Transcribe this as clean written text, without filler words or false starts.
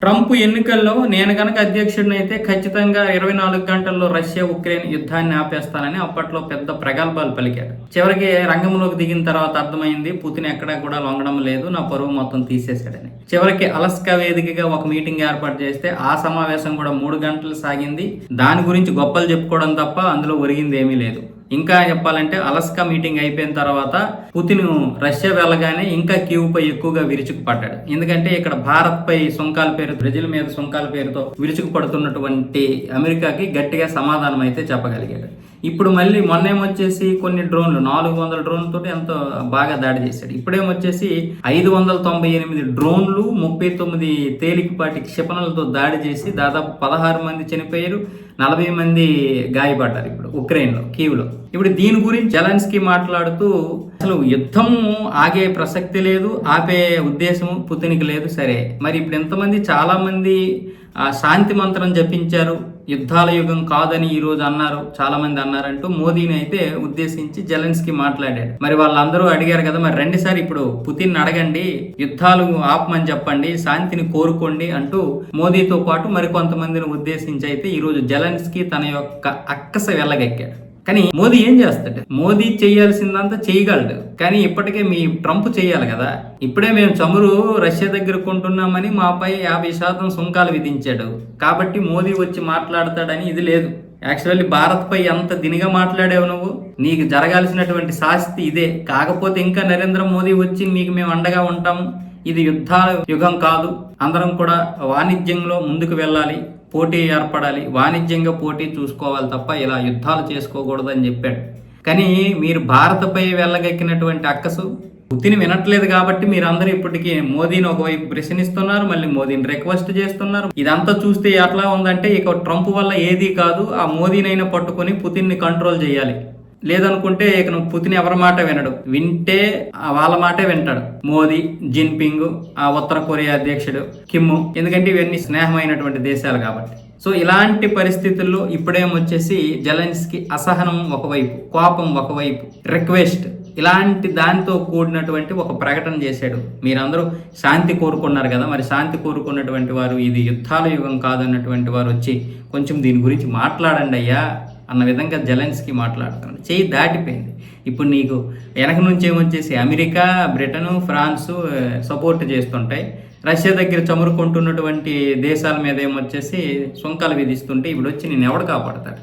Trump ఎన్నికల్లో నేను గనక అధ్యక్షుడినైతే ఖచ్చితంగా 24 గంటల్లో రష్యా ఉక్రెయిన్ యుద్ధాన్ని ఆపేస్తానని అప్పట్లో పెద్ద ప్రగల్భాలు పలికాడు. చివరికి రంగంలోకి దిగిన తర్వాత అర్థమైంది పుతిన్ ఎక్కడా కూడా లొంగడం లేదు, నా పరువు మొత్తం తీసేశాడని. చివరికి అలస్కా వేదికగా ఒక మీటింగ్ ఏర్పాటు చేస్తే ఆ సమావేశం కూడా 3 గంటలు సాగింది. దాని గురించి గొప్పలు చెప్పుకోవడం తప్ప అందులో ఒరిగింది ఏమీ లేదు. ఇంకా చెప్పాలంటే అలస్కా మీటింగ్ అయిపోయిన తర్వాత పుతిన్ రష్యా వెళ్ళగానే ఇంకా కీవ్పై ఎక్కువగా విరుచుకుపడ్డాడు. ఎందుకంటే ఇక్కడ భారత్ పై సుంకాల పేరు, బ్రెజిల్ మీద సుంకాల పేరుతో విరుచుకుపడుతున్నటువంటి అమెరికాకి గట్టిగా సమాధానం అయితే చెప్పగలిగాడు. ఇప్పుడు మళ్ళీ మొన్నేమొచ్చేసి కొన్ని డ్రోన్లు 400 డ్రోన్లతో ఎంతో బాగా దాడి చేశాడు. ఇప్పుడేమొచ్చేసి 598 డ్రోన్లు 39 తేలికపాటి క్షిపణులతో దాడి చేసి దాదాపు 16 మంది చనిపోయారు, 40 మంది గాయపడ్డారు ఇప్పుడు ఉక్రెయిన్లో, కీవ్లో. ఇప్పుడు దీని గురించి జెలెన్స్కీ మాట్లాడుతూ అసలు యుద్ధం ఆగే ప్రసక్తి లేదు, ఆపే ఉద్దేశం పుతిన్కి లేదు. సరే, మరి ఇప్పుడు ఎంతమంది చాలా మంది శాంతి మంత్రం జపించారు, యుద్ధాల యుగం కాదని ఈ రోజు అన్నారు, చాలా మంది అన్నారంటూ మోదీని అయితే ఉద్దేశించి జెలెన్స్కీ మాట్లాడాడు. మరి వాళ్ళందరూ అడిగారు కదా, మరి రండి సార్ ఇప్పుడు పుతిన్ అడగండి, యుద్ధాలు ఆపమని చెప్పండి, శాంతిని కోరుకోండి అంటూ మోదీతో పాటు మరి కొంతమందిని ఉద్దేశించి అయితే ఈ రోజు జెలెన్స్కీ తన యొక్క అక్కస వెళ్ళగెక్కాడు. కానీ మోదీ ఏం చేస్తాడు? మోదీ చేయాల్సిందంతా చేయగలడు, కానీ ఇప్పటికే మీ ట్రంప్ చేయాలి కదా. ఇప్పుడే మేము చమురు రష్యా దగ్గర కొంటున్నామని మాపై 50% సుంకాలు విధించాడు, కాబట్టి మోదీ వచ్చి మాట్లాడతాడని ఇది లేదు. యాక్చువల్లీ భారత్ పై ఎంత దినిగా మాట్లాడావు నువ్వు, నీకు జరగాల్సినటువంటి శాస్తి ఇదే. కాకపోతే ఇంకా నరేంద్ర మోదీ వచ్చి మీకు మేము అండగా ఉంటాము, ఇది యుద్ధాల యుగం కాదు, అందరం కూడా వాణిజ్యంలో ముందుకు వెళ్ళాలి, పోటీ ఏర్పడాలి, వాణిజ్యంగా పోటీ చూసుకోవాలి తప్ప ఇలా యుద్ధాలు చేసుకోకూడదని చెప్పాడు. కానీ మీరు భారత్పై వెళ్ళగెక్కినటువంటి అక్కసు పుతిన్ వినట్లేదు కాబట్టి మీరందరూ ఇప్పటికీ మోదీని ఒకవైపు ప్రశ్నిస్తున్నారు, మళ్ళీ మోదీని రిక్వెస్ట్ చేస్తున్నారు. ఇదంతా చూస్తే ఎట్లా ఉందంటే ఇక ట్రంప్ వల్ల ఏదీ కాదు, ఆ మోదీనైనా పట్టుకొని పుతిన్ని కంట్రోల్ చేయాలి. లేదనుకుంటే ఇక పుతిన్ ఎవరి మాట వినడు, వింటే వాళ్ళ మాటే వింటాడు. మోదీ, జిన్పింగ్, ఆ ఉత్తర కొరియా అధ్యక్షుడు కిమ్, ఎందుకంటే ఇవన్నీ స్నేహమైనటువంటి దేశాలు కాబట్టి. సో ఇలాంటి పరిస్థితుల్లో ఇప్పుడేమొచ్చేసి జెలెన్స్కీ అసహనం ఒకవైపు, కోపం ఒకవైపు, రిక్వెస్ట్, ఇలాంటి దాంతో కూడినటువంటి ఒక ప్రకటన చేశాడు. మీరందరూ శాంతి కోరుకున్నారు కదా, మరి శాంతి కోరుకున్నటువంటి వారు ఇది యుద్ధాల యుగం కాదన్నటువంటి వారు వచ్చి కొంచెం దీని గురించి మాట్లాడండి అయ్యా అన్న విధంగా జెలెన్స్కీ మాట్లాడుతున్నాడు. చేయి దాటిపోయింది. ఇప్పుడు నీకు వెనక నుంచి ఏమొచ్చేసి అమెరికా, బ్రిటన్, ఫ్రాన్సు సపోర్ట్ చేస్తుంటాయి. రష్యా దగ్గర చమురు కొంటున్నటువంటి దేశాల మీద ఏమొచ్చేసి సుంకాలు విధిస్తుంటే ఇప్పుడు వచ్చి నేను ఎవడు కాపాడతాడు?